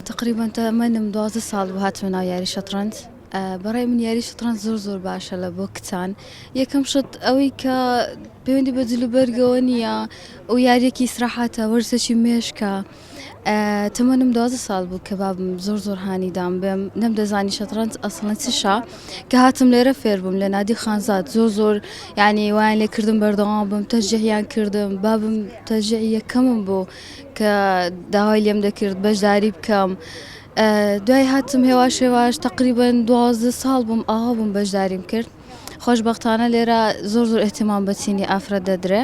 تقريبا تمنم 12 ساڵ بوو هاتمە یاری شەترەنج. بەڕای من یاری شەترەنج زۆر باشە لە بۆ کچان. یەکەم شت ئەوەی کە پەیوەندی بە جلوبەرگەوە نییە و یاریەکی ئیسراحەتە وەرزێکی مێشکە. تەمەنم 12 ساڵ بوو کە بابم زۆر هانیدام بێم نەمدەزانی شەترەنج ئەسڵەن چشە کە هاتم لێرە فێر بووم لە نادی خانزاد زۆر یعنی وایان لێ کردم بەردەوام بم تەشجیعیان کردم بابم تەشجیعی یەکەمم بوو کە داوای لێم دەکرد بەشداری بکەم. دوای هاتم هێواش تقریبا 12 ساڵ بووم ئاوا بووم بەشداریم کرد. خۆشبەختانە لێرە زۆر ئێتیمام بە چینی ئافرەت دەدرێ.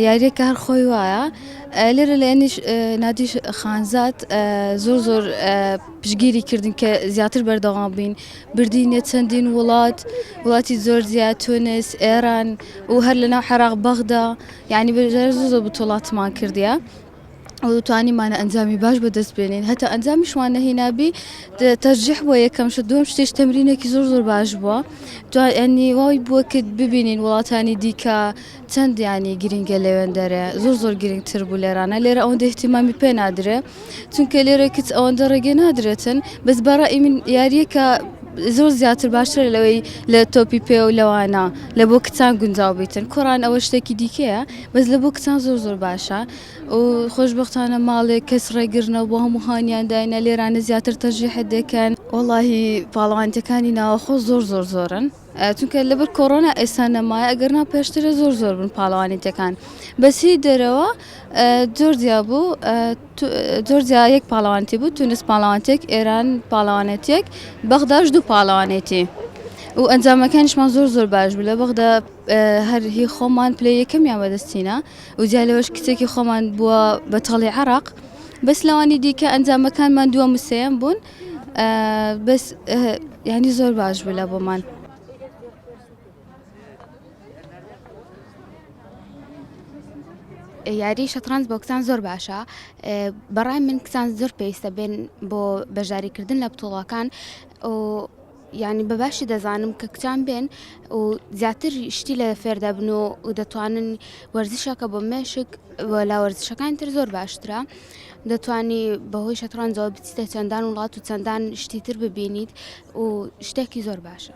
یاریەکە هەر خۆی وایە لێرە لە نادی خانزاد زۆر پشگیری کردین کە زیاتر بەردەوام بین بردینە چەندین وڵاتی زۆر زیاد تونس ئێران و هەر لەناو عێراق بەغدا یعنی بەژار زۆر بتوڵاتمان کردیە و توانیمانە ئەنجامی باش بەدەست بێنین هەتا ئەنجامیشوان نەهێنابی تەرجیح بووە یەکەم شت دووەم شتێش تەمرینێکی زۆر باش بووە ئەنی وای بووە کە ببینین وڵاتانی دیکە چەند ینی گرنگە لەوێندەرە زۆر گرنگتر بوو لێرانە لێرە ئەوەندە احتیمامی پێ نادرێ چونکە لێرە کچ ئەوەندە ڕێگە نادرێتن بەس بەڕای من یاریەکە زۆر زیاتر باشتر لەوەی لە تۆپی پێ و لەوانە لە بۆ کچان گونجاو بیتن کۆڕان ئەوە شتێکی دیکەیە بەس لە بۆ کچان زۆر باشە و خۆشبەختانە ماڵێک کەس ڕێگرنەوە بۆ هەموو هانیان داینە لێرانە زیاتر تەرجیحت دەکەن وەڵاهی پاڵەوانیەکانی ناوەخۆ زۆرن چونکە لەبەر کۆڕۆنا ئێستا نەمایە ئەگەرنا پێشترە زۆر بن پاڵەوانیەکان بەسی دەرەوە جۆرجیا بوو جۆرجیا یەک پاڵەوانێتی بوو تونس پاڵەوانێتێک ئێران پاڵەوانێتێک بەغداش دوو پاڵەوانێتی و ئەنجامەکانیشمان زۆر باش بوو لە بەغدا هەر هی خۆمان پلەی یەکەمیان بەدەستینە و جا لەوەش کچێکی خۆمان بووە بە تەڵی عێراق بەس لەوانی دیکە ئەنجامەکانمان دووەم و سێیەم بوون بەس یعنی زۆر باش بوو لە بۆمان. یاری شەترەنج بۆ کچان زۆر باشە بەڕای من کچان زۆر پێویستە بێن بۆ بەشداریکردن لە بتوڵەکان و یعنی بەباشی دەزانم کە کچان بێن و زیاتر شتی لە فێردەبن و دەتوانن وەرزشەکە بۆ مێشک لە وەرزشەکان تر زۆر باشترە دەتوانی بەهۆی شەترەنجەوە بچیتە چەندان وڵات و چەندان شتی تر ببینیت و شتێکی زۆر باشە.